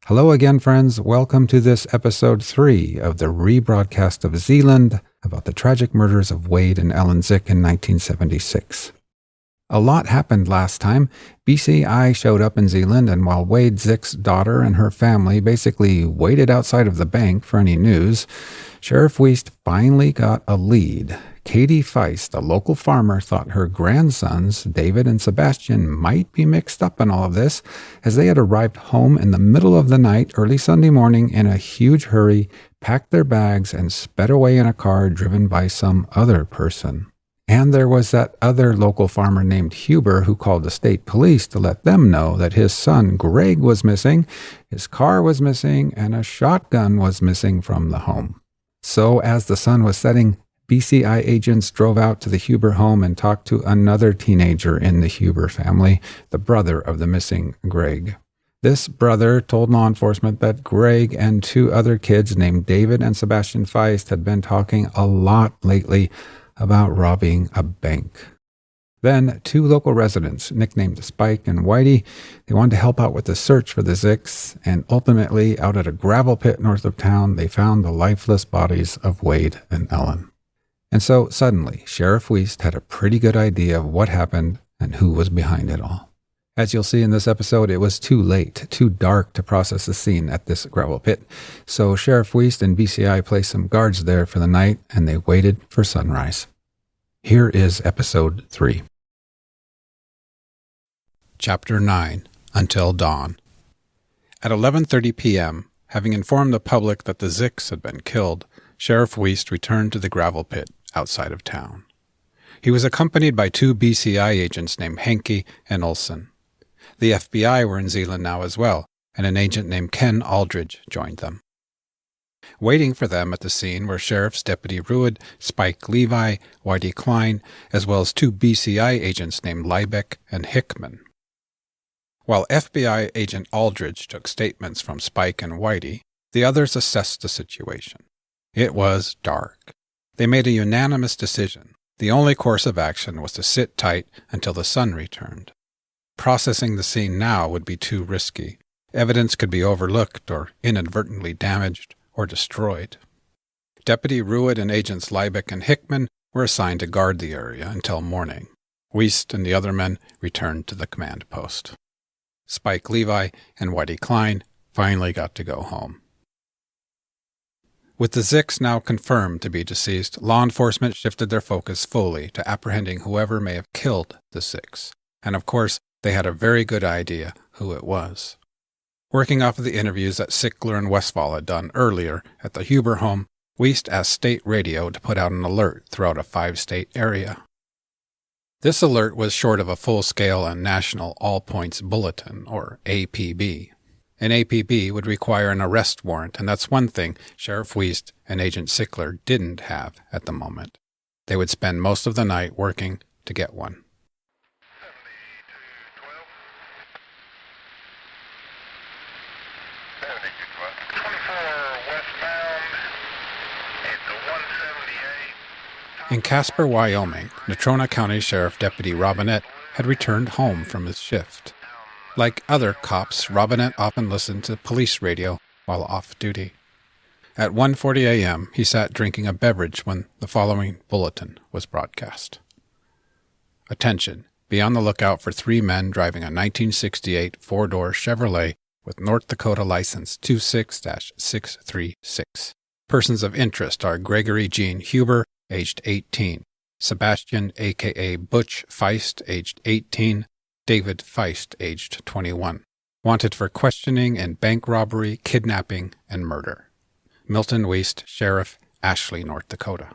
Hello again, friends. Welcome to this episode 3 of the rebroadcast of Zeeland about the tragic murders of Wade and Ellen Zick in 1976. A lot happened last time. BCI showed up in Zeeland, and while Wade Zick's daughter and her family basically waited outside of the bank for any news, Sheriff Wiest finally got a lead. Katie Feist, a local farmer, thought her grandsons, David and Sebastian, might be mixed up in all of this, as they had arrived home in the middle of the night, early Sunday morning, in a huge hurry, packed their bags, and sped away in a car driven by some other person. And there was that other local farmer named Huber who called the state police to let them know that his son Greg was missing, his car was missing, and a shotgun was missing from the home. So as the sun was setting, BCI agents drove out to the Huber home and talked to another teenager in the Huber family, the brother of the missing Greg. This brother told law enforcement that Greg and 2 other kids named David and Sebastian Feist had been talking a lot lately about robbing a bank. Then 2 local residents, nicknamed Spike and Whitey, they wanted to help out with the search for the Zicks, and ultimately, out at a gravel pit north of town, they found the lifeless bodies of Wade and Ellen. And so, suddenly, Sheriff Wiest had a pretty good idea of what happened and who was behind it all. As you'll see in this episode, it was too late, too dark to process the scene at this gravel pit. So Sheriff Wiest and BCI placed some guards there for the night, and they waited for sunrise. Here is episode 3. Chapter 9, Until Dawn. At 11:30 p.m., having informed the public that the Zicks had been killed, Sheriff Wiest returned to the gravel pit outside of town. He was accompanied by 2 BCI agents named Henke and Olson. The FBI were in Zeeland now as well, and an agent named Ken Aldridge joined them. Waiting for them at the scene were Sheriff's Deputy Ruud, Spike Levi, Whitey Klein, as well as 2 BCI agents named Liebeck and Hickman. While FBI agent Aldridge took statements from Spike and Whitey, the others assessed the situation. It was dark. They made a unanimous decision. The only course of action was to sit tight until the sun returned. Processing the scene now would be too risky. Evidence could be overlooked or inadvertently damaged or destroyed. Deputy Ruud and agents Liebeck and Hickman were assigned to guard the area until morning. Wiest and the other men returned to the command post. Spike Levi and Whitey Klein finally got to go home. With the Zicks now confirmed to be deceased, law enforcement shifted their focus fully to apprehending whoever may have killed the Zicks. And of course, they had a very good idea who it was. Working off of the interviews that Sickler and Westfall had done earlier at the Huber home, Wiest asked state radio to put out an alert throughout a 5-state area. This alert was short of a full-scale and national all-points bulletin, or APB. An APB would require an arrest warrant, and that's one thing Sheriff Wiest and Agent Sickler didn't have at the moment. They would spend most of the night working to get one. 24 westbound into 178. In Casper, Wyoming, Natrona County Sheriff Deputy Robinette had returned home from his shift. Like other cops, Robinette often listened to police radio while off duty. At 1:40 a.m., he sat drinking a beverage when the following bulletin was broadcast. Attention, be on the lookout for 3 men driving a 1968 4-door Chevrolet with North Dakota license 26-636. Persons of interest are Gregory Gene Huber, aged 18, Sebastian a.k.a. Butch Feist, aged 18, David Feist, aged 21. Wanted for questioning and bank robbery, kidnapping, and murder. Milton Wiest, Sheriff, Ashley, North Dakota.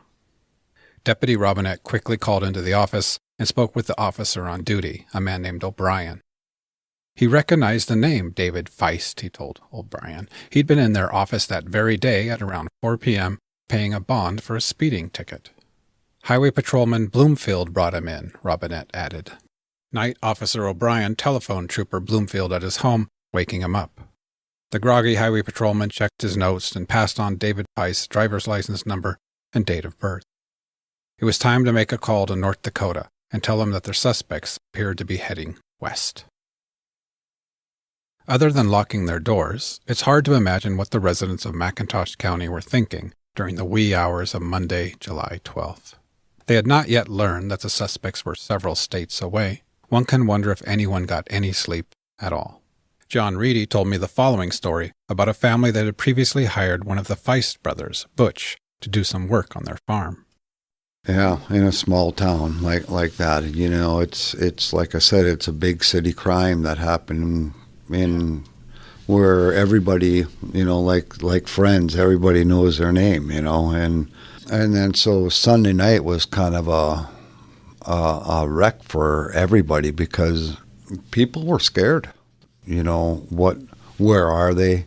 Deputy Robinette quickly called into the office and spoke with the officer on duty, a man named O'Brien. He recognized the name David Feist, he told O'Brien. He'd been in their office that very day at around 4 p.m., paying a bond for a speeding ticket. Highway Patrolman Bloomfield brought him in, Robinette added. Night Officer O'Brien telephoned Trooper Bloomfield at his home, waking him up. The groggy highway patrolman checked his notes and passed on David Feist's driver's license number and date of birth. It was time to make a call to North Dakota and tell them that their suspects appeared to be heading west. Other than locking their doors, it's hard to imagine what the residents of McIntosh County were thinking during the wee hours of Monday, July 12th. They had not yet learned that the suspects were several states away. One can wonder if anyone got any sleep at all. John Reedy told me the following story about a family that had previously hired one of the Feist brothers, Butch, to do some work on their farm. Yeah, in a small town like that, it's like I said, it's a big city crime that happened in where everybody, like friends, everybody knows their name, and then so Sunday night was kind of a wreck for everybody because people were scared. Where are they?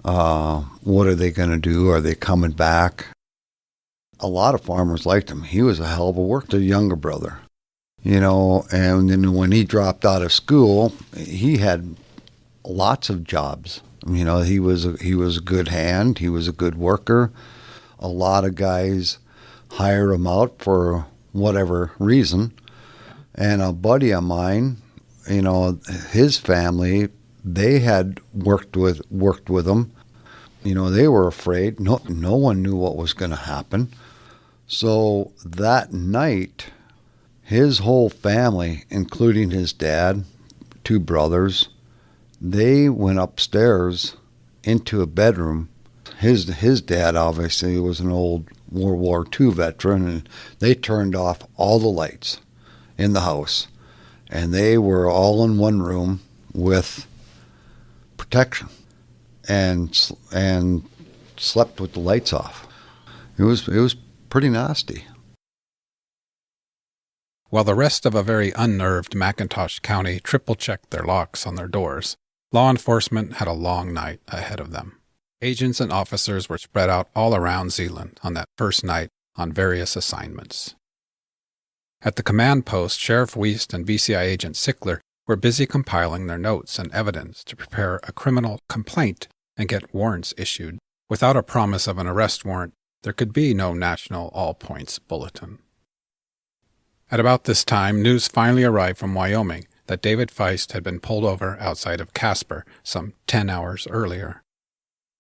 What are they going to do? Are they coming back? A lot of farmers liked him. He was a hell of a worker, the younger brother, and then when he dropped out of school, he had lots of jobs. He was a good hand. He was a good worker. A lot of guys hired him out for whatever reason. And a buddy of mine, his family, they had worked with him. They were afraid. No one knew what was going to happen. So that night, his whole family, including his dad, 2 brothers, they went upstairs into a bedroom. His dad obviously was an old World War II veteran, and they turned off all the lights in the house. And they were all in one room with protection and slept with the lights off. It was pretty nasty. While the rest of a very unnerved McIntosh County triple-checked their locks on their doors, law enforcement had a long night ahead of them. Agents and officers were spread out all around Zeeland on that first night on various assignments. At the command post, Sheriff Wiest and BCI Agent Sickler were busy compiling their notes and evidence to prepare a criminal complaint and get warrants issued. Without a promise of an arrest warrant, there could be no national all-points bulletin. At about this time, news finally arrived from Wyoming that David Feist had been pulled over outside of Casper some 10 hours earlier.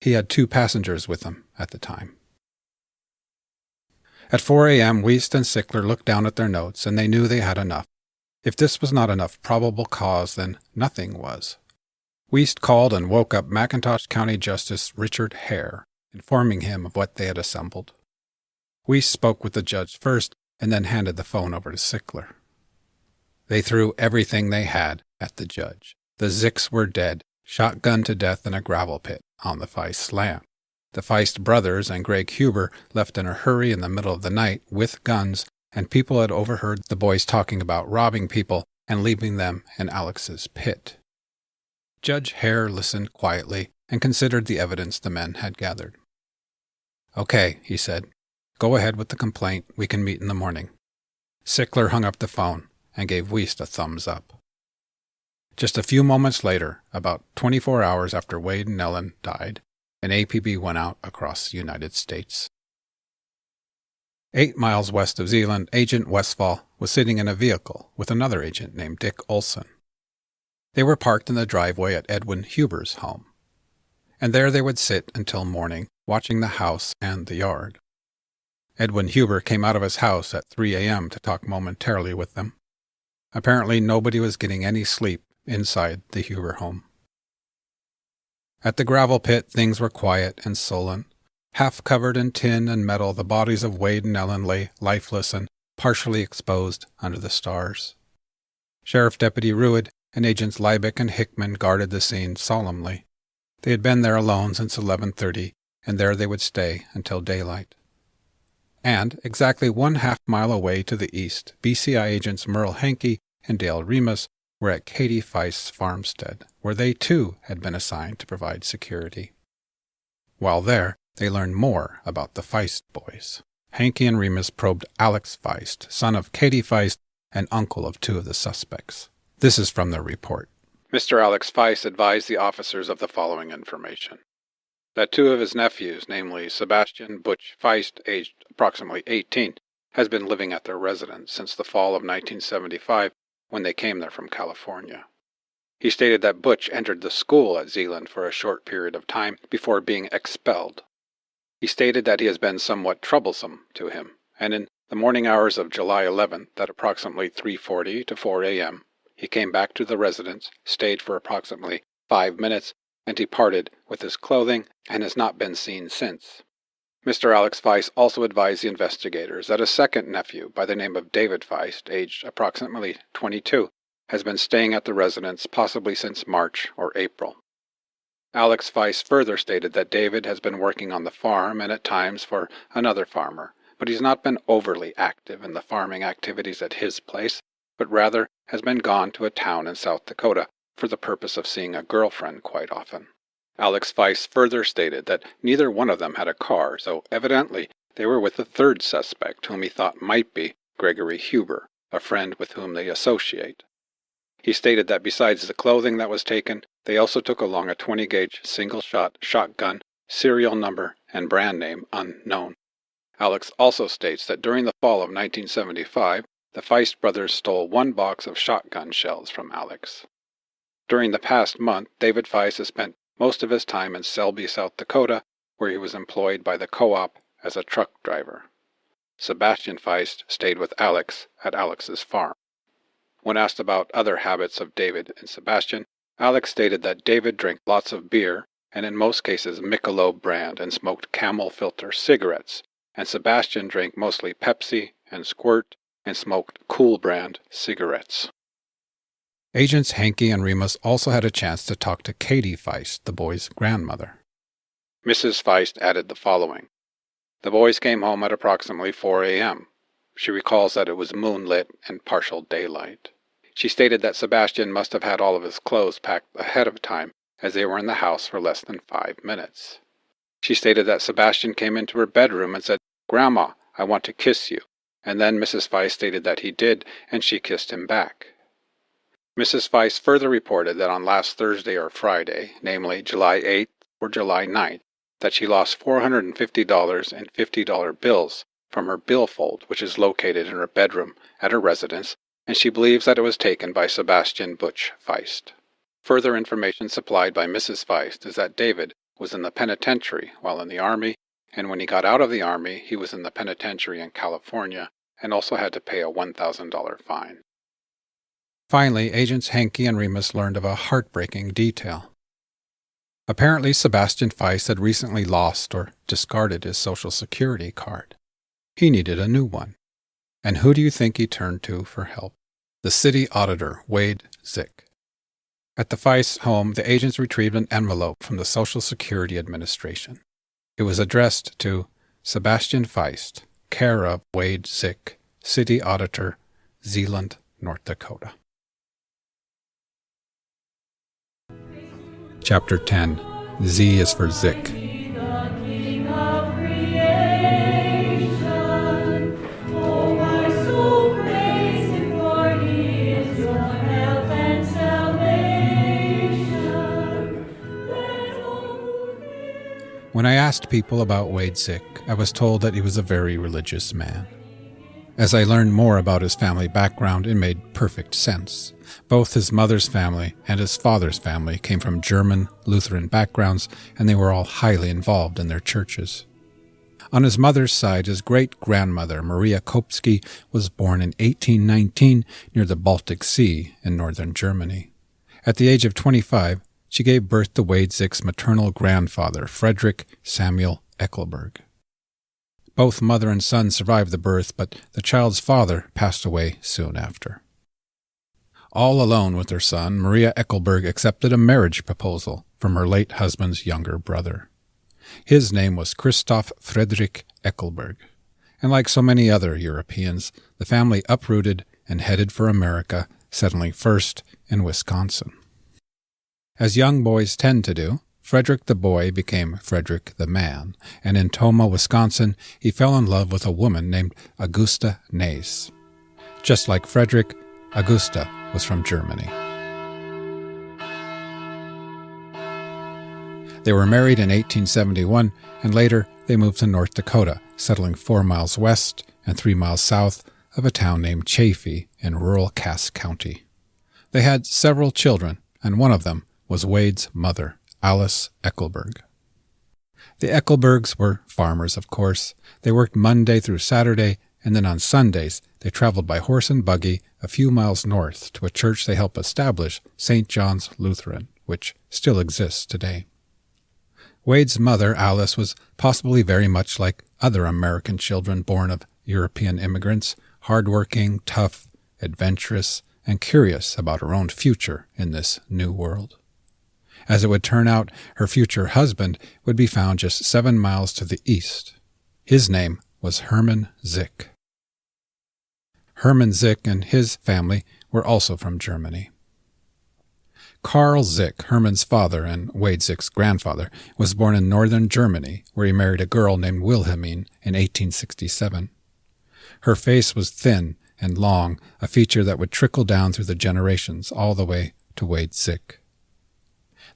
He had 2 passengers with him at the time. At 4 a.m., Wiest and Sickler looked down at their notes, and they knew they had enough. If this was not enough probable cause, then nothing was. Wiest called and woke up McIntosh County Justice Richard Hare, informing him of what they had assembled. Wiest spoke with the judge first, and then handed the phone over to Sickler. They threw everything they had at the judge. The Zicks were dead, shotgunned to death in a gravel pit on the Feist land. The Feist brothers and Greg Huber left in a hurry in the middle of the night with guns, and people had overheard the boys talking about robbing people and leaving them in Alex's pit. Judge Hare listened quietly and considered the evidence the men had gathered. "Okay," he said. "Go ahead with the complaint. We can meet in the morning." Sickler hung up the phone and gave Wiest a thumbs up. Just a few moments later, about 24 hours after Wade and Ellen died, an APB went out across the United States. 8 miles west of Zeeland, Agent Westfall was sitting in a vehicle with another agent named Dick Olson. They were parked in the driveway at Edwin Huber's home, and there they would sit until morning, watching the house and the yard. Edwin Huber came out of his house at 3 a.m. to talk momentarily with them. Apparently nobody was getting any sleep inside the Huber home. At the gravel pit, things were quiet and sullen. Half covered in tin and metal, the bodies of Wade and Ellen lay lifeless and partially exposed under the stars. Sheriff Deputy Ruid and Agents Liebeck and Hickman guarded the scene solemnly. They had been there alone since 11:30, and there they would stay until daylight. And exactly 1/2 mile away to the east, BCI agents Merle Hankey and Dale Remus were at Katie Feist's farmstead, where they too had been assigned to provide security. While there, they learned more about the Feist boys. Hankey and Remus probed Alex Feist, son of Katie Feist and uncle of 2 of the suspects. This is from their report. Mr. Alex Feist advised the officers of the following information. That 2 of his nephews, namely Sebastian Butch Feist, aged approximately 18, has been living at their residence since the fall of 1975, when they came there from California. He stated that Butch entered the school at Zeeland for a short period of time before being expelled. He stated that he has been somewhat troublesome to him, and in the morning hours of July 11th, at approximately 3:40 to 4 a.m., he came back to the residence, stayed for approximately 5 minutes, and departed with his clothing and has not been seen since. Mr. Alex Feist also advised the investigators that a second nephew by the name of David Feist, aged approximately 22, has been staying at the residence possibly since March or April. Alex Feist further stated that David has been working on the farm and at times for another farmer, but he's not been overly active in the farming activities at his place, but rather has been gone to a town in South Dakota for the purpose of seeing a girlfriend quite often. Alex Feist further stated that neither one of them had a car, so evidently they were with the third suspect, whom he thought might be Gregory Huber, a friend with whom they associate. He stated that besides the clothing that was taken, they also took along a 20-gauge single-shot shotgun, serial number, and brand name unknown. Alex also states that during the fall of 1975, the Feist brothers stole 1 box of shotgun shells from Alex. During the past month, David Feist has spent most of his time in Selby, South Dakota, where he was employed by the co-op as a truck driver. Sebastian Feist stayed with Alex at Alex's farm. When asked about other habits of David and Sebastian, Alex stated that David drank lots of beer, and in most cases Michelob brand, and smoked Camel filter cigarettes, and Sebastian drank mostly Pepsi and Squirt, and smoked Cool brand cigarettes. Agents Hankey and Remus also had a chance to talk to Katie Feist, the boys' grandmother. Mrs. Feist added the following. The boys came home at approximately 4 a.m. She recalls that it was moonlit and partial daylight. She stated that Sebastian must have had all of his clothes packed ahead of time, as they were in the house for less than 5 minutes. She stated that Sebastian came into her bedroom and said, "Grandma, I want to kiss you," and then Mrs. Feist stated that he did, and she kissed him back. Mrs. Feist further reported that on last Thursday or Friday, namely July 8th or July 9th, that she lost $450 in $50 bills from her billfold, which is located in her bedroom at her residence, and she believes that it was taken by Sebastian Butch Feist. Further information supplied by Mrs. Feist is that David was in the penitentiary while in the Army, and when he got out of the Army, he was in the penitentiary in California and also had to pay a $1,000 fine. Finally, agents Hankey and Remus learned of a heartbreaking detail. Apparently, Sebastian Feist had recently lost or discarded his Social Security card. He needed a new one. And who do you think he turned to for help? The city auditor, Wade Zick. At the Feist home, the agents retrieved an envelope from the Social Security Administration. It was addressed to Sebastian Feist, care of Wade Zick, city auditor, Zeeland, North Dakota. Chapter 10. Z is for Zick. When I asked people about Wade Zick, I was told that he was a very religious man. As I learned more about his family background, it made perfect sense. Both his mother's family and his father's family came from German Lutheran backgrounds, and they were all highly involved in their churches. On his mother's side, his great-grandmother, Maria Kopsky, was born in 1819 near the Baltic Sea in northern Germany. At the age of 25, she gave birth to Wade Zick's maternal grandfather, Frederick Samuel Eckelberg. Both mother and son survived the birth, but the child's father passed away soon after. All alone with her son, Maria Eckelberg accepted a marriage proposal from her late husband's younger brother. His name was Christoph Friedrich Eckelberg, and like so many other Europeans, the family uprooted and headed for America, settling first in Wisconsin. As young boys tend to do, Frederick the boy became Frederick the man, and in Tomah, Wisconsin, he fell in love with a woman named Augusta Naes. Just like Frederick, Augusta was from Germany. They were married in 1871, and later they moved to North Dakota, settling 4 miles west and 3 miles south of a town named Chaffee in rural Cass County. They had several children, and one of them was Wade's mother, Alice Eckelberg. The Eckelbergs were farmers, of course. They worked Monday through Saturday, and then on Sundays they traveled by horse and buggy a few miles north to a church they helped establish, St. John's Lutheran, which still exists today. Wade's mother, Alice, was possibly very much like other American children born of European immigrants, hardworking, tough, adventurous, and curious about her own future in this new world. As it would turn out, her future husband would be found just 7 miles to the east. His name was Herman Zick. Herman Zick and his family were also from Germany. Karl Zick, Herman's father and Wade Zick's grandfather, was born in northern Germany, where he married a girl named Wilhelmine in 1867. Her face was thin and long, a feature that would trickle down through the generations all the way to Wade Zick.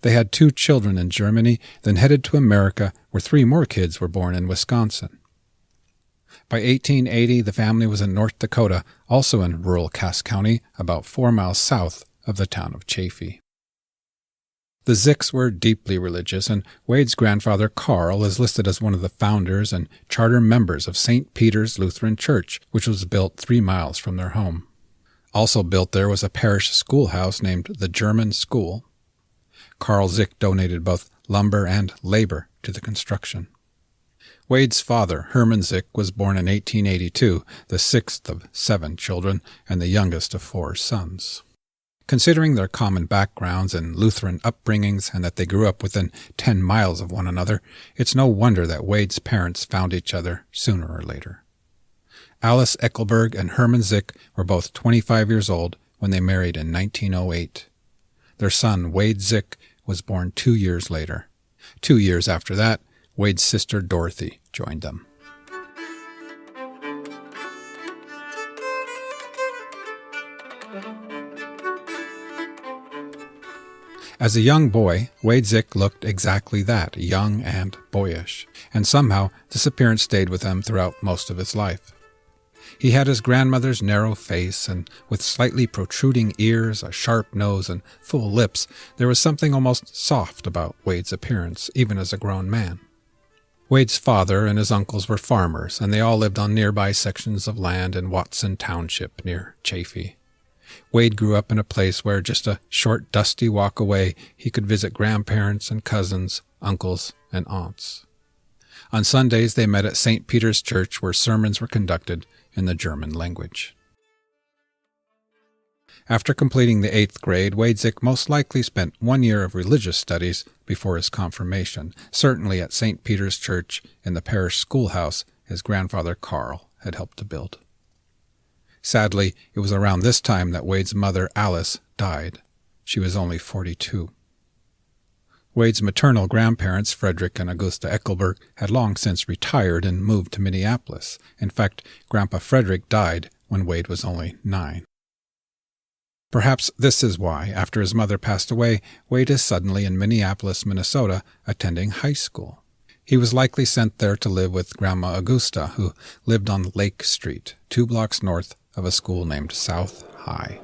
They had 2 children in Germany, then headed to America, where 3 more kids were born in Wisconsin. By 1880, the family was in North Dakota, also in rural Cass County, about 4 miles south of the town of Chaffee. The Zicks were deeply religious, and Wade's grandfather, Carl, is listed as one of the founders and charter members of St. Peter's Lutheran Church, which was built 3 miles from their home. Also built there was a parish schoolhouse named the German School. Karl Zick donated both lumber and labor to the construction. Wade's father, Herman Zick, was born in 1882, the 6th of 7 children, and the youngest of 4 sons. Considering their common backgrounds and Lutheran upbringings and that they grew up within 10 miles of one another, it's no wonder that Wade's parents found each other sooner or later. Alice Eckelberg and Herman Zick were both 25 years old when they married in 1908. Their son, Wade Zick, was born 2 years later. 2 years after that, Wade's sister Dorothy joined them. As a young boy, Wade Zick looked exactly that, young and boyish, and somehow this appearance stayed with him throughout most of his life. He had his grandmother's narrow face, and with slightly protruding ears, a sharp nose, and full lips, there was something almost soft about Wade's appearance, even as a grown man. Wade's father and his uncles were farmers, and they all lived on nearby sections of land in Watson Township near Chaffee. Wade grew up in a place where just a short, dusty walk away he could visit grandparents and cousins, uncles, and aunts. On Sundays they met at St. Peter's Church, where sermons were conducted in the German language. After completing the 8th grade, Wade Zick most likely spent 1 year of religious studies before his confirmation, certainly at St. Peter's Church in the parish schoolhouse his grandfather Carl had helped to build. Sadly, it was around this time that Wade's mother, Alice, died. She was only 42. Wade's maternal grandparents, Frederick and Augusta Eckelberg, had long since retired and moved to Minneapolis. In fact, Grandpa Frederick died when Wade was only 9. Perhaps this is why, after his mother passed away, Wade is suddenly in Minneapolis, Minnesota, attending high school. He was likely sent there to live with Grandma Augusta, who lived on Lake Street, 2 blocks north of a school named South High.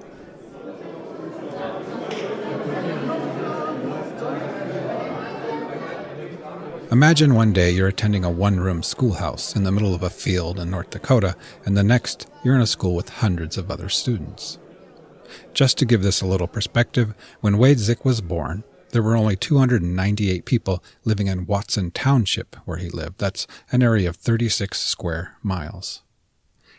Imagine one day you're attending a one-room schoolhouse in the middle of a field in North Dakota, and the next you're in a school with hundreds of other students. Just to give this a little perspective, when Wade Zick was born, there were only 298 people living in Watson Township where he lived. That's an area of 36 square miles.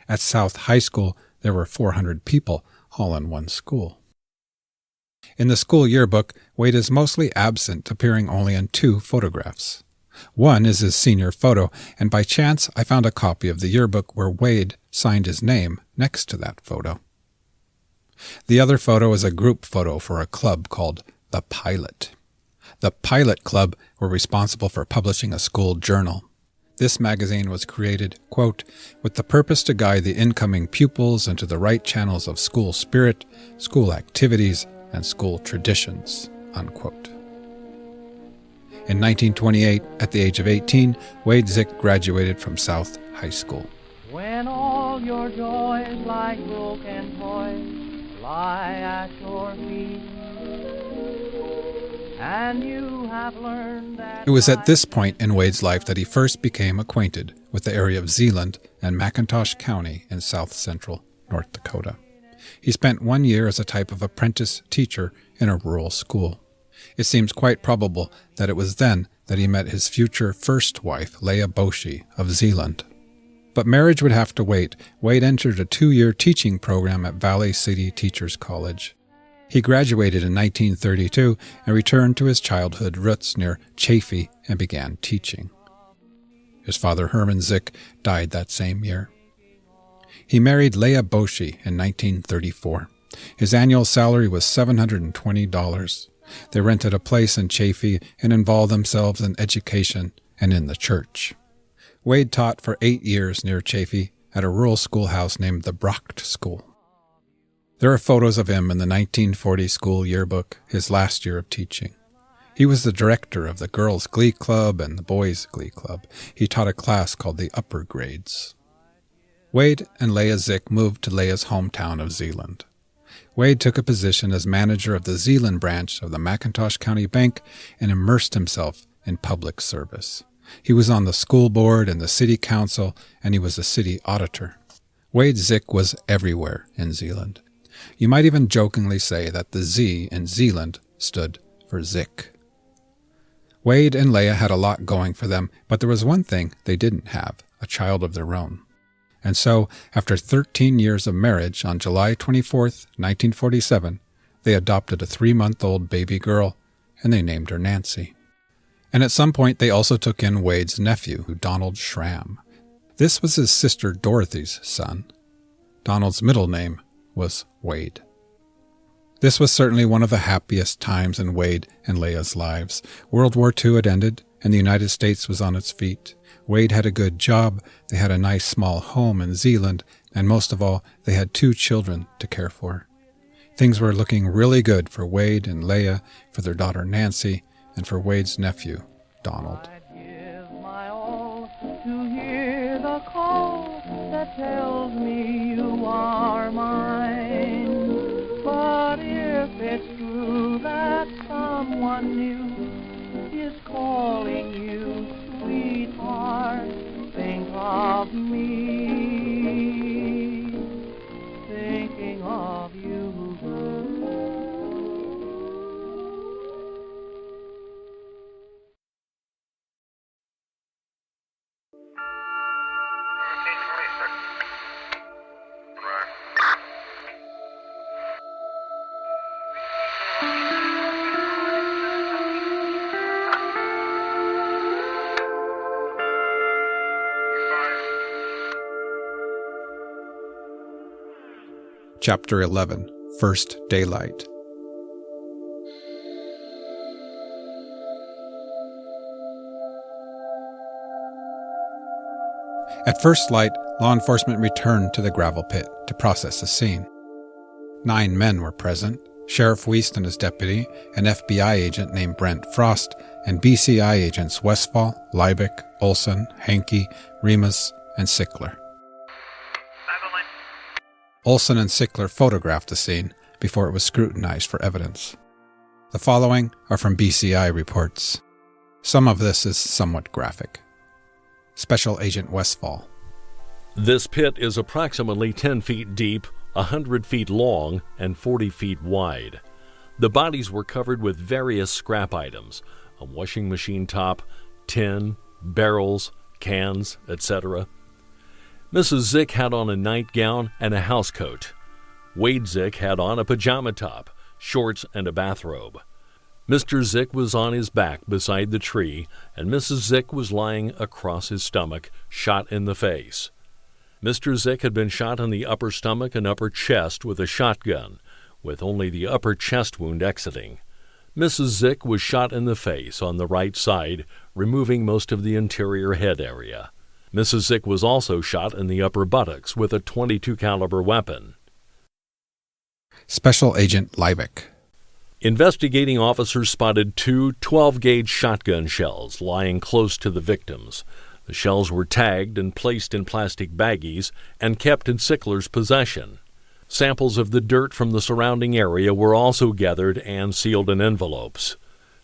At South High School, there were 400 people, all in one school. In the school yearbook, Wade is mostly absent, appearing only in 2 photographs. One is his senior photo, and by chance I found a copy of the yearbook where Wade signed his name next to that photo. The other photo is a group photo for a club called The Pilot. The Pilot Club were responsible for publishing a school journal. This magazine was created, quote, with the purpose to guide the incoming pupils into the right channels of school spirit, school activities, and school traditions, unquote. In 1928, at the age of 18, Wade Zick graduated from South High School. When all your joys like broken toys lie at your feet, and you have learned that It was at this point in Wade's life that he first became acquainted with the area of Zeeland and McIntosh County in south-central North Dakota. He spent 1 year as a type of apprentice teacher in a rural school. It seems quite probable that it was then that he met his future first wife, Leah Boshi of Zeeland. But marriage would have to wait. Wade entered a 2-year teaching program at Valley City Teachers College. He graduated in 1932 and returned to his childhood roots near Chaffee and began teaching. His father, Herman Zick, died that same year. He married Leah Boshi in 1934. His annual salary was $720. They rented a place in Chaffee and involved themselves in education and in the church. Wade taught for 8 years near Chaffee at a rural schoolhouse named the Brocht School. There are photos of him in the 1940 school yearbook, his last year of teaching. He was the director of the Girls' Glee Club and the Boys' Glee Club. He taught a class called the Upper Grades. Wade and Leah Zick moved to Leah's hometown of Zeeland. Wade took a position as manager of the Zeeland branch of the McIntosh County Bank and immersed himself in public service. He was on the school board and the city council, and he was a city auditor. Wade Zick was everywhere in Zeeland. You might even jokingly say that the Z in Zeeland stood for Zick. Wade and Leah had a lot going for them, but there was one thing they didn't have, a child of their own. And so, after 13 years of marriage, on July 24th, 1947, they adopted a 3-month-old baby girl, and they named her Nancy. And at some point, they also took in Wade's nephew, Donald Schramm. This was his sister Dorothy's son. Donald's middle name was Wade. This was certainly one of the happiest times in Wade and Leah's lives. World War II had ended, and the United States was on its feet. Wade had a good job, they had a nice small home in Zeeland, and most of all, they had 2 children to care for. Things were looking really good for Wade and Leah, for their daughter Nancy, and for Wade's nephew, Donald. I'd give my all to hear the call that tells me you are mine. But if it's true that someone new is calling you, sweetheart, think of me, thinking of you. Chapter 11, First Daylight. At first light, law enforcement returned to the gravel pit to process the scene. 9 men were present, Sheriff Wiest and his deputy, an FBI agent named Brent Frost, and BCI agents Westfall, Liebeck, Olson, Hankey, Remus, and Sickler. Olson and Sickler photographed the scene before it was scrutinized for evidence. The following are from BCI reports. Some of this is somewhat graphic. Special Agent Westfall. This pit is approximately 10 feet deep, 100 feet long, and 40 feet wide. The bodies were covered with various scrap items, a washing machine top, tin, barrels, cans, etc. Mrs. Zick had on a nightgown and a housecoat. Wade Zick had on a pajama top, shorts, and a bathrobe. Mr. Zick was on his back beside the tree, and Mrs. Zick was lying across his stomach, shot in the face. Mr. Zick had been shot in the upper stomach and upper chest with a shotgun, with only the upper chest wound exiting. Mrs. Zick was shot in the face on the right side, removing most of the interior head area. Mrs. Zick was also shot in the upper buttocks with a .22 caliber weapon. Special Agent Liebeck. Investigating officers spotted 2 12-gauge shotgun shells lying close to the victims. The shells were tagged and placed in plastic baggies and kept in Sickler's possession. Samples of the dirt from the surrounding area were also gathered and sealed in envelopes.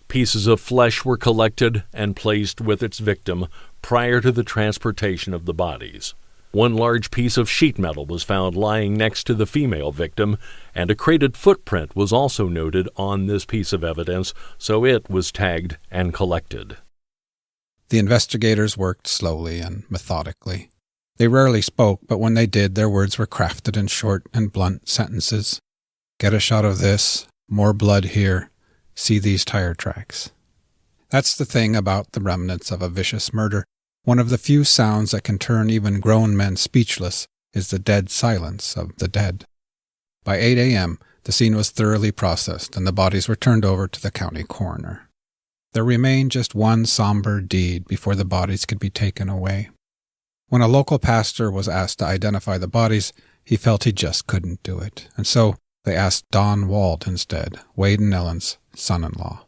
Pieces of flesh were collected and placed with its victim prior to the transportation of the bodies. One large piece of sheet metal was found lying next to the female victim, and a crated footprint was also noted on this piece of evidence, so it was tagged and collected. The investigators worked slowly and methodically. They rarely spoke, but when they did, their words were crafted in short and blunt sentences. Get a shot of this, more blood here, see these tire tracks. That's the thing about the remnants of a vicious murder. One of the few sounds that can turn even grown men speechless is the dead silence of the dead. By 8 a.m., the scene was thoroughly processed and the bodies were turned over to the county coroner. There remained just one somber deed before the bodies could be taken away. When a local pastor was asked to identify the bodies, he felt he just couldn't do it, and so they asked Don Wald instead, Wade and Ellen's son-in-law.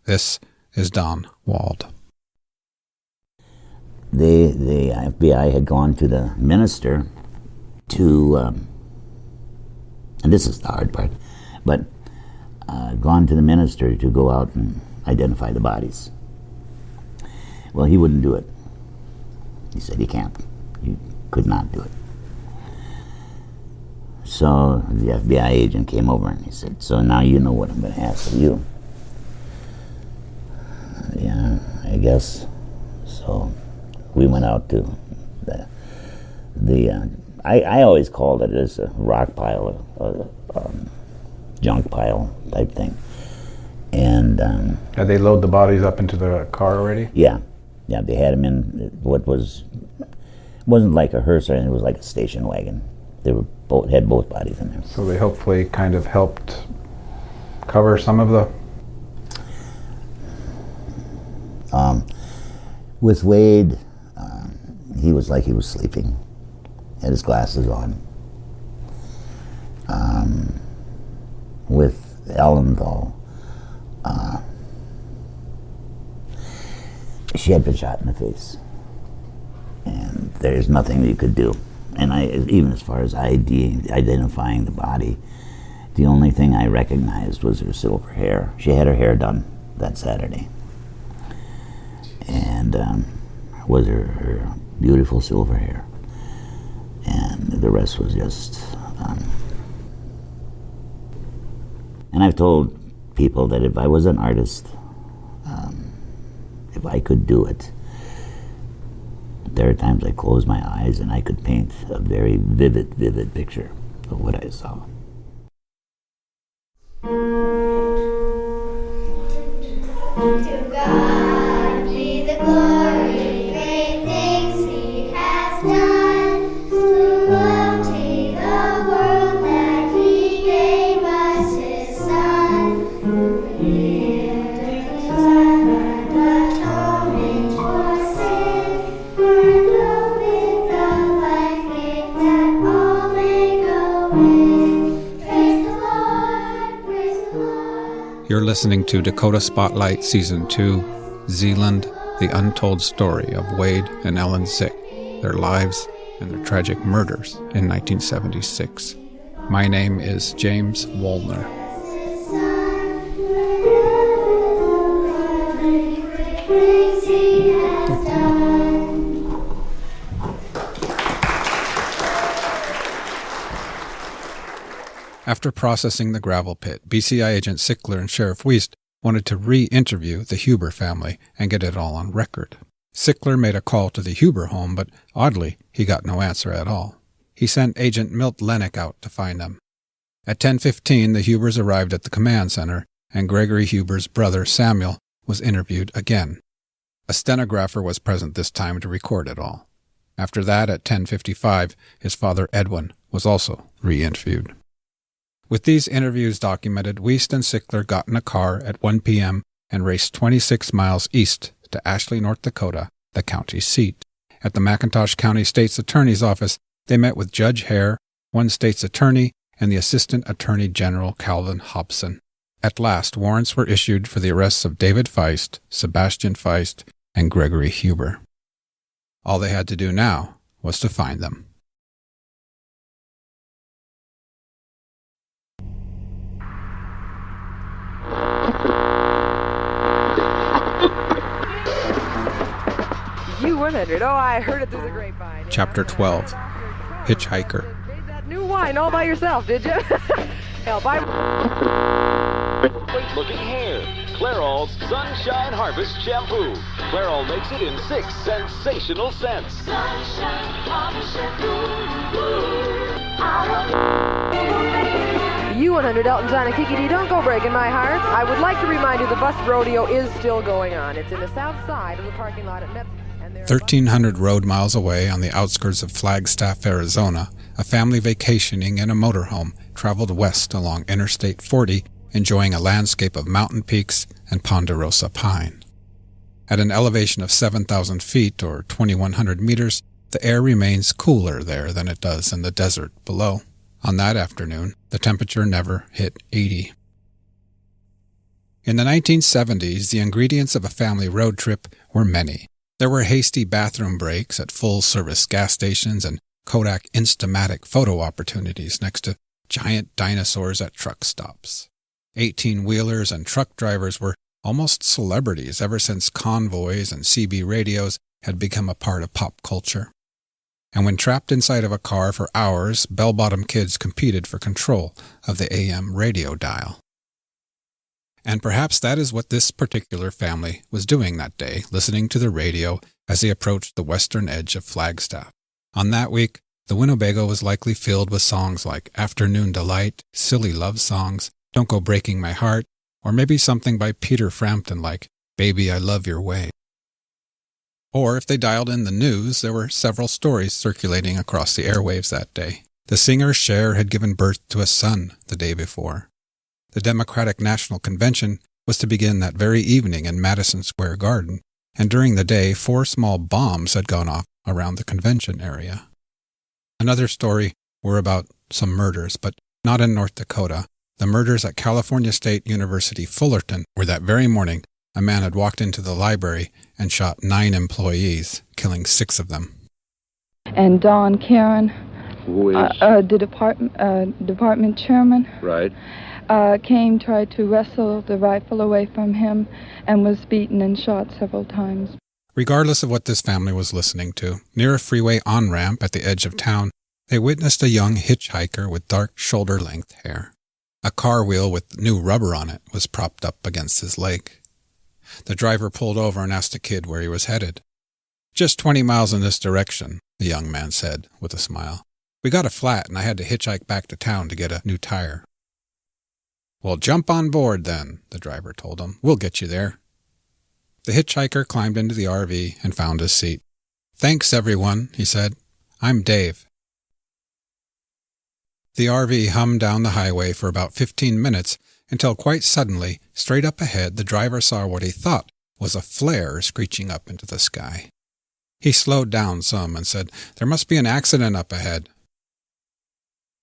This is Don Wald. The FBI had gone to the minister to, and this is the hard part, but gone to the minister to go out and identify the bodies. Well, he wouldn't do it. He said he can't. He could not do it. So the FBI agent came over and he said, so now you know what I'm going to ask of you. Yeah, I guess. So we went out to I always called it as a rock pile, a junk pile type thing. And had they load the bodies up into the car already? Yeah, they had them in what wasn't like a hearse or anything, it was like a station wagon. They were had both bodies in there. So they hopefully kind of helped cover some of the... With Wade, he was like he was sleeping. Had his glasses on. With Ellen, though, she had been shot in the face. And there's nothing you could do. And even as far as identifying the body, the only thing I recognized was her silver hair. She had her hair done that Saturday. And was her beautiful silver hair. And the rest was just... and I've told people that if I was an artist, if I could do it, there are times I close my eyes and I could paint a very vivid picture of what I saw. To God be the glory, great things He has done. To empty the world that He gave us His Son, who yielded His silent atonement for sin, burned open the life gate that all may go in. Praise the Lord, praise the Lord. You're listening to Dakota Spotlight Season 2, Zeeland, the untold story of Wade and Ellen Zick, their lives and their tragic murders in 1976. My name is James Woolner. After processing the gravel pit, BCI agent Sickler and Sheriff Wiest wanted to re-interview the Huber family and get it all on record. Sickler made a call to the Huber home, but oddly, he got no answer at all. He sent Agent Milt Lennox out to find them. At 10:15, the Hubers arrived at the command center, and Gregory Huber's brother, Samuel, was interviewed again. A stenographer was present this time to record it all. After that, at 10:55, his father, Edwin, was also re-interviewed. With these interviews documented, Wiest and Sickler got in a car at 1 p.m. and raced 26 miles east to Ashley, North Dakota, the county seat. At the McIntosh County State's Attorney's Office, they met with Judge Hare, one state's attorney, and the Assistant Attorney General Calvin Hobson. At last, warrants were issued for the arrests of David Feist, Sebastian Feist, and Gregory Huber. All they had to do now was to find them. Q100. Oh, I heard it through the grapevine. Chapter 12, Hitchhiker. Made that new wine all by yourself, did you? Help, Great-looking hair. Clairol's Sunshine Harvest Shampoo. Clairol makes it in 6 sensational scents. Sunshine Harvest Shampoo. U100 Elton John and Kiki D, don't go breaking my heart. I would like to remind you the bus rodeo is still going on. It's in the south side of the parking lot at Nets. 1,300 road miles away on the outskirts of Flagstaff, Arizona, a family vacationing in a motorhome traveled west along Interstate 40, enjoying a landscape of mountain peaks and ponderosa pine. At an elevation of 7,000 feet or 2,100 meters, the air remains cooler there than it does in the desert below. On that afternoon, the temperature never hit 80. In the 1970s, the ingredients of a family road trip were many. There were hasty bathroom breaks at full-service gas stations and Kodak Instamatic photo opportunities next to giant dinosaurs at truck stops. 18-wheelers and truck drivers were almost celebrities ever since convoys and CB radios had become a part of pop culture. And when trapped inside of a car for hours, bell-bottom kids competed for control of the AM radio dial. And perhaps that is what this particular family was doing that day, listening to the radio as they approached the western edge of Flagstaff. On that week, the Winnebago was likely filled with songs like Afternoon Delight, silly love songs, Don't Go Breaking My Heart, or maybe something by Peter Frampton like Baby I Love Your Way. Or if they dialed in the news, there were several stories circulating across the airwaves that day. The singer Cher had given birth to a son the day before. The Democratic National Convention was to begin that very evening in Madison Square Garden, and during the day 4 small bombs had gone off around the convention area. Another story were about some murders, but not in North Dakota. The murders at California State University Fullerton, where that very morning a man had walked into the library and shot 9 employees, killing 6 of them. And Don Karen, who is the department chairman, right, came, tried to wrestle the rifle away from him, and was beaten and shot several times. Regardless of what this family was listening to, near a freeway on-ramp at the edge of town, they witnessed a young hitchhiker with dark shoulder-length hair. A car wheel with new rubber on it was propped up against his leg. The driver pulled over and asked the kid where he was headed. "Just 20 miles in this direction," the young man said with a smile. "We got a flat and I had to hitchhike back to town to get a new tire." "Well, jump on board then," the driver told him. "We'll get you there." The hitchhiker climbed into the RV and found his seat. "Thanks, everyone," he said. "I'm Dave." The RV hummed down the highway for about 15 minutes until quite suddenly, straight up ahead, the driver saw what he thought was a flare screeching up into the sky. He slowed down some and said, "There must be an accident up ahead."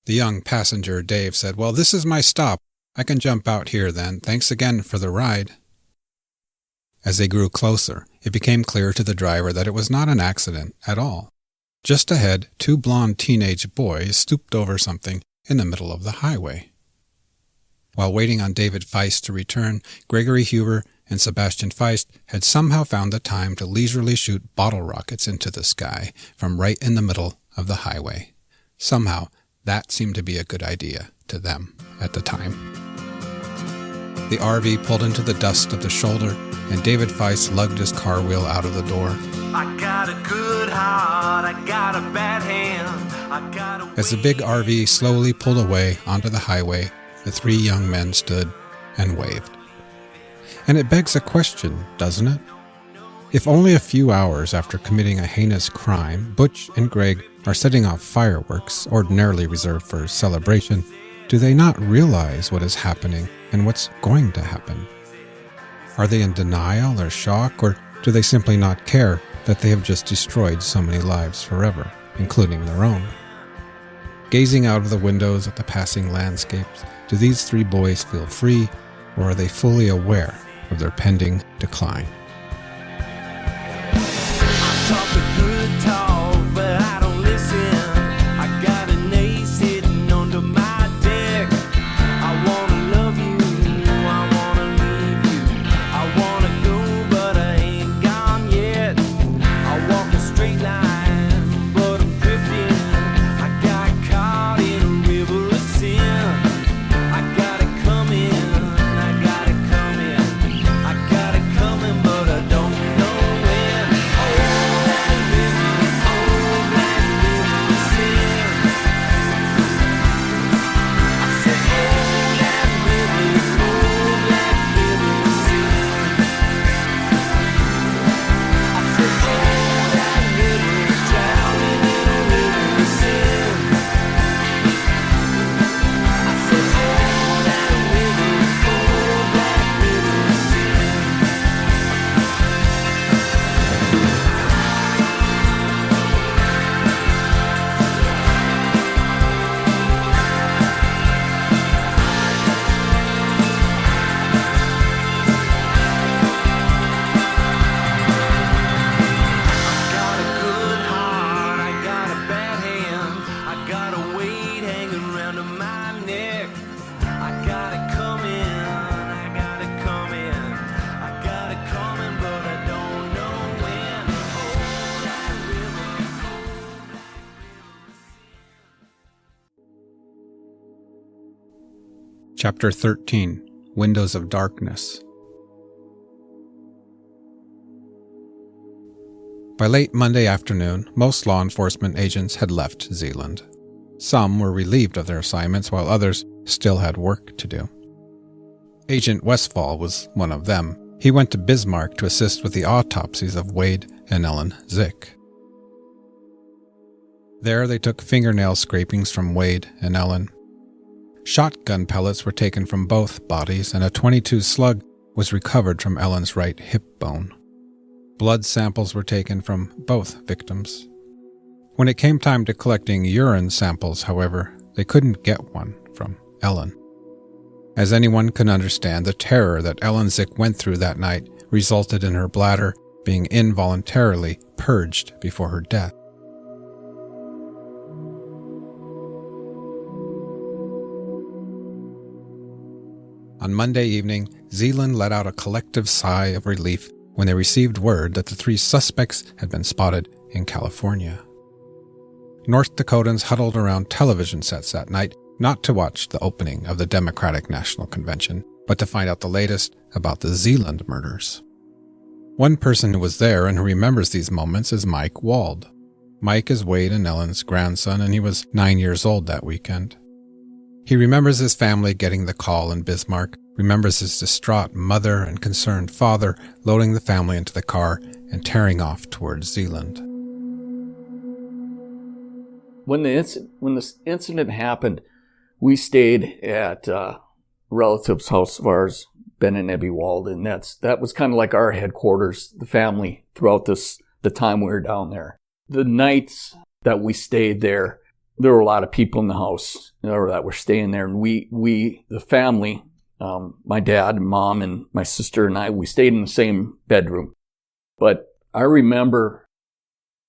The young passenger, Dave, said, "Well, this is my stop. I can jump out here then. Thanks again for the ride." As they grew closer, it became clear to the driver that it was not an accident at all. Just ahead, 2 blonde teenage boys stooped over something in the middle of the highway. While waiting on David Feist to return, Gregory Huber and Sebastian Feist had somehow found the time to leisurely shoot bottle rockets into the sky from right in the middle of the highway. Somehow, that seemed to be a good idea to them at the time. The RV pulled into the dust of the shoulder, and David Feist lugged his car wheel out of the door. I got a good heart, I got a bad hand, I got a... As the big RV slowly pulled away onto the highway, the 3 young men stood and waved. And it begs a question, doesn't it? If only a few hours after committing a heinous crime, Butch and Greg are setting off fireworks, ordinarily reserved for celebration, do they not realize what is happening and what's going to happen? Are they in denial or shock, or do they simply not care that they have just destroyed so many lives forever, including their own? Gazing out of the windows at the passing landscapes, do these 3 boys feel free, or are they fully aware of their pending decline? I talk a good talk, but I don't listen. I got an ace hidden under my deck. I wanna love you, I wanna leave you. I wanna go, but I ain't gone yet. I wanna Chapter 13, Windows of Darkness. By late Monday afternoon, most law enforcement agents had left Zeeland. Some were relieved of their assignments, while others still had work to do. Agent Westfall was one of them. He went to Bismarck to assist with the autopsies of Wade and Ellen Zick. There they took fingernail scrapings from Wade and Ellen. Shotgun pellets were taken from both bodies, and a .22 slug was recovered from Ellen's right hip bone. Blood samples were taken from both victims. When it came time to collecting urine samples, however, they couldn't get one from Ellen. As anyone can understand, the terror that Ellen Zick went through that night resulted in her bladder being involuntarily purged before her death. On Monday evening, Zeeland let out a collective sigh of relief when they received word that the 3 suspects had been spotted in California. North Dakotans huddled around television sets that night, not to watch the opening of the Democratic National Convention, but to find out the latest about the Zeeland murders. One person who was there and who remembers these moments is Mike Wald. Mike is Wade and Ellen's grandson, and he was 9 years old that weekend. He remembers his family getting the call in Bismarck, remembers his distraught mother and concerned father loading the family into the car and tearing off towards Zeeland. When this incident happened, we stayed at a relative's house of ours, Ben and Ebby Wald, and that was kind of like our headquarters, the family, throughout the time we were down there. The nights that we stayed there were a lot of people in the house that were staying there, and we the family, my dad, mom, and my sister and I, we stayed in the same bedroom. But I remember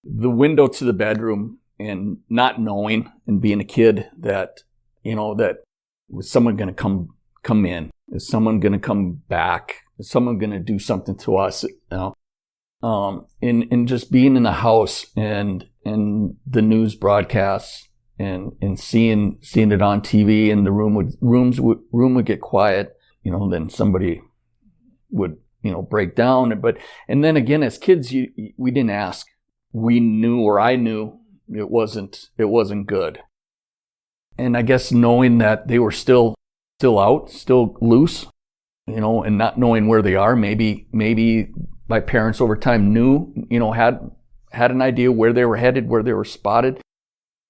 the window to the bedroom and not knowing, and being a kid, that, that was someone going to come in? Is someone going to come back? Is someone going to do something to us? And just being in the house and the news broadcasts and seeing it on TV, and the room would get quiet, then somebody would, break down. And then again, as kids, we didn't ask. We knew, or I knew, it wasn't good. And I guess knowing that they were still out, still loose, and not knowing where they are, maybe my parents over time knew, had an idea where they were headed, where they were spotted,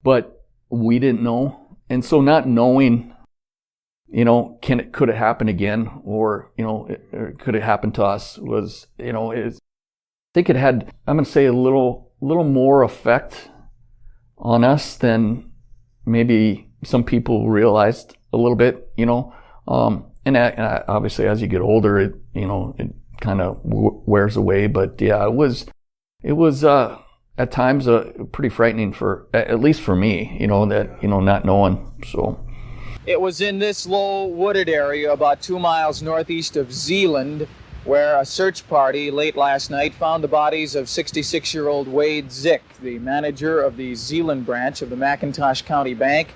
but we didn't know. And so not knowing, could it happen again, or, could it happen to us, was, I think it had, I'm going to say, a little more effect on us than maybe some people realized a little bit, and obviously as you get older, it kind of wears away. But yeah, it was at times pretty frightening, for at least for me, not knowing. So it was in this low wooded area about 2 miles northeast of Zeeland where a search party late last night found the bodies of 66-year-old Wade Zick, the manager of the Zeeland branch of the McIntosh County Bank,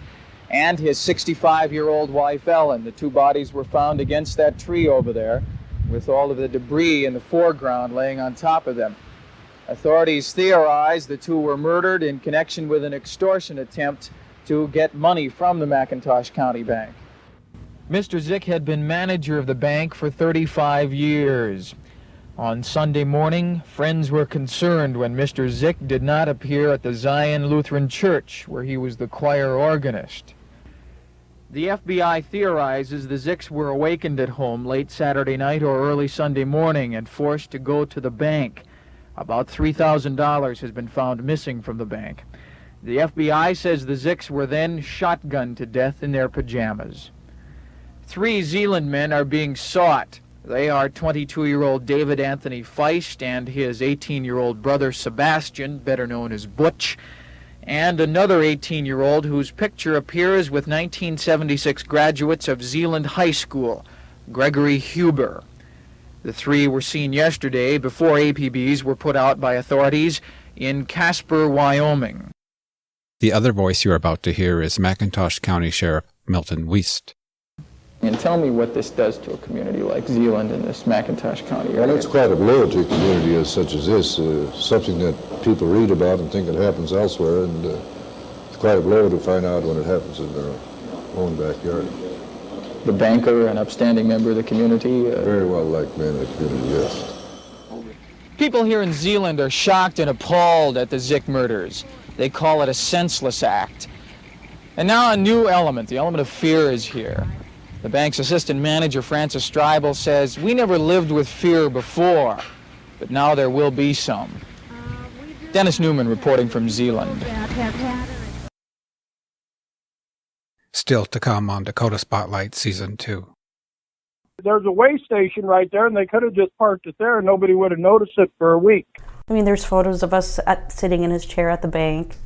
and his 65-year-old wife Ellen. The 2 bodies were found against that tree over there, with all of the debris in the foreground laying on top of them. Authorities theorize the 2 were murdered in connection with an extortion attempt to get money from the McIntosh County Bank. Mr. Zick had been manager of the bank for 35 years. On Sunday morning, friends were concerned when Mr. Zick did not appear at the Zion Lutheran Church, where he was the choir organist. The FBI theorizes the Zicks were awakened at home late Saturday night or early Sunday morning and forced to go to the bank. About $3,000 has been found missing from the bank. The FBI says the Zicks were then shotgunned to death in their pajamas. 3 Zeeland men are being sought. They are 22-year-old David Anthony Feist and his 18-year-old brother Sebastian, better known as Butch, and another 18-year-old whose picture appears with 1976 graduates of Zeeland High School, Gregory Huber. The 3 were seen yesterday before APBs were put out by authorities in Casper, Wyoming. The other voice you're about to hear is McIntosh County Sheriff Milton Wiest. And tell me what this does to a community like Zeeland in this McIntosh County area. Well, it's quite a blow to a community as such as this, something that people read about and think it happens elsewhere, and it's quite a blow to find out when it happens in their own backyard. The banker, an upstanding member of the community. Very well liked man in the community, yes. People here in Zeeland are shocked and appalled at the Zick murders. They call it a senseless act. And now a new element, the element of fear, is here. The bank's assistant manager, Francis Streibel, says, "We never lived with fear before, but now there will be some." Dennis Newman reporting from Zeeland. Still to come on Dakota Spotlight Season 2. There's a way station right there, and they could have just parked it there, and nobody would have noticed it for a week. I mean, there's photos of us sitting in his chair at the bank.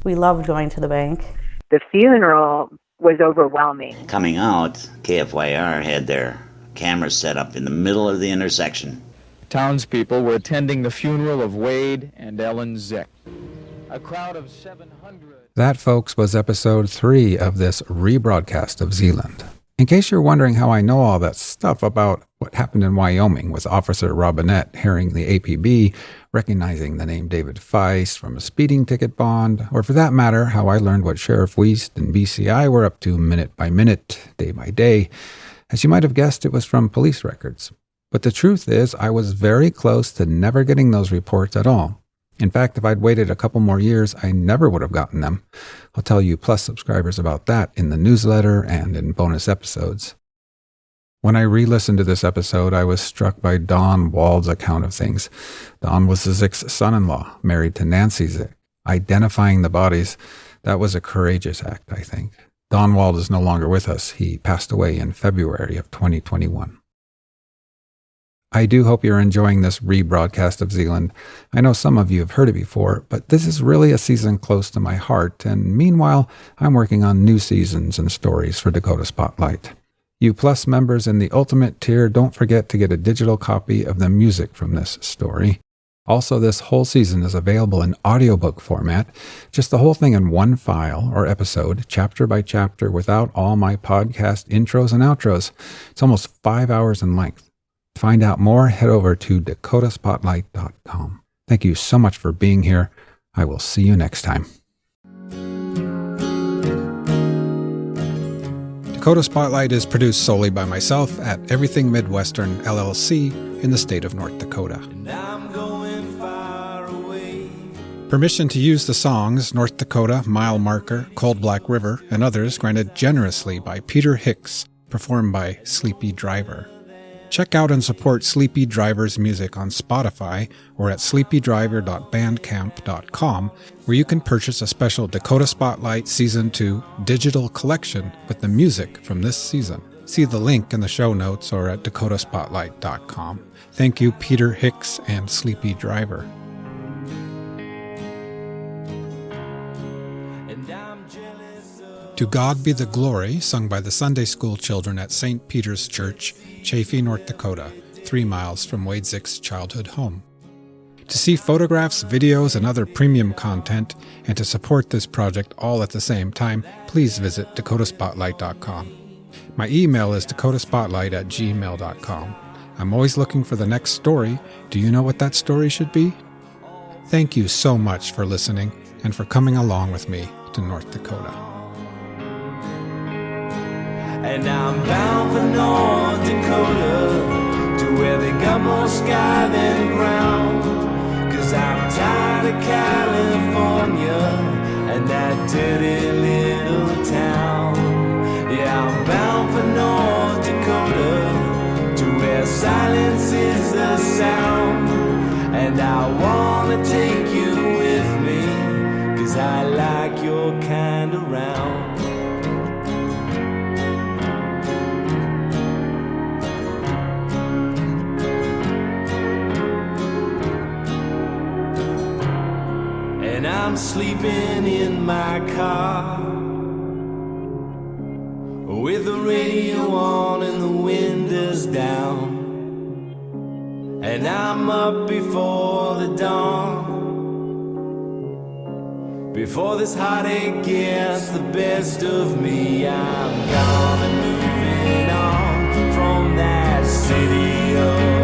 We loved going to the bank. The funeral was overwhelming. Coming out, KFYR had their cameras set up in the middle of the intersection. Townspeople were attending the funeral of Wade and Ellen Zick. A crowd of 700. That, folks, was episode 3 of this rebroadcast of Zeeland. In case you're wondering how I know all that stuff about what happened in Wyoming with Officer Robinette hearing the APB, recognizing the name David Feist from a speeding ticket bond, or for that matter, how I learned what Sheriff Wiest and BCI were up to minute by minute, day by day, as you might have guessed, it was from police records. But the truth is, I was very close to never getting those reports at all. In fact, if I'd waited a couple more years, I never would have gotten them. I'll tell you Plus subscribers about that in the newsletter and in bonus episodes. When I re-listened to this episode, I was struck by Don Wald's account of things. Don was the Zick's son-in-law, married to Nancy Zick. Identifying the bodies, that was a courageous act, I think. Don Wald is no longer with us. He passed away in February of 2021. I do hope you're enjoying this rebroadcast of Zeeland. I know some of you have heard it before, but this is really a season close to my heart, and meanwhile, I'm working on new seasons and stories for Dakota Spotlight. You Plus members in the Ultimate tier, don't forget to get a digital copy of the music from this story. Also, this whole season is available in audiobook format, just the whole thing in one file or episode, chapter by chapter, without all my podcast intros and outros. It's almost 5 hours in length. To find out more, head over to dakotaspotlight.com. Thank you so much for being here. I will see you next time. Dakota Spotlight is produced solely by myself at Everything Midwestern LLC in the state of North Dakota. Permission to use the songs North Dakota, Mile Marker, Cold Black River, and others granted generously by Peter Hicks, performed by Sleepy Driver. Check out and support Sleepy Driver's music on Spotify or at sleepydriver.bandcamp.com, where you can purchase a special Dakota Spotlight Season 2 digital collection with the music from this season. See the link in the show notes or at dakotaspotlight.com. Thank you, Peter Hicks and Sleepy Driver. To God Be the Glory, sung by the Sunday school children at St. Peter's Church, Chaffee, North Dakota, 3 miles from Wade Zick's childhood home. To see photographs, videos, and other premium content, and to support this project all at the same time, please visit dakotaspotlight.com. My email is dakotaspotlight@gmail.com. I'm always looking for the next story. Do you know what that story should be? Thank you so much for listening and for coming along with me to North Dakota. And I'm bound for North Dakota, to where they got more sky than ground. 'Cause I'm tired of California and that dirty little town. Yeah, I'm bound for North Dakota, to where silence is the sound. And I wanna take you with me, 'cause I like your kind around. And I'm sleeping in my car, with the radio on and the windows down. And I'm up before the dawn, Before this heartache gets the best of me, I'm gone and moving on from that city of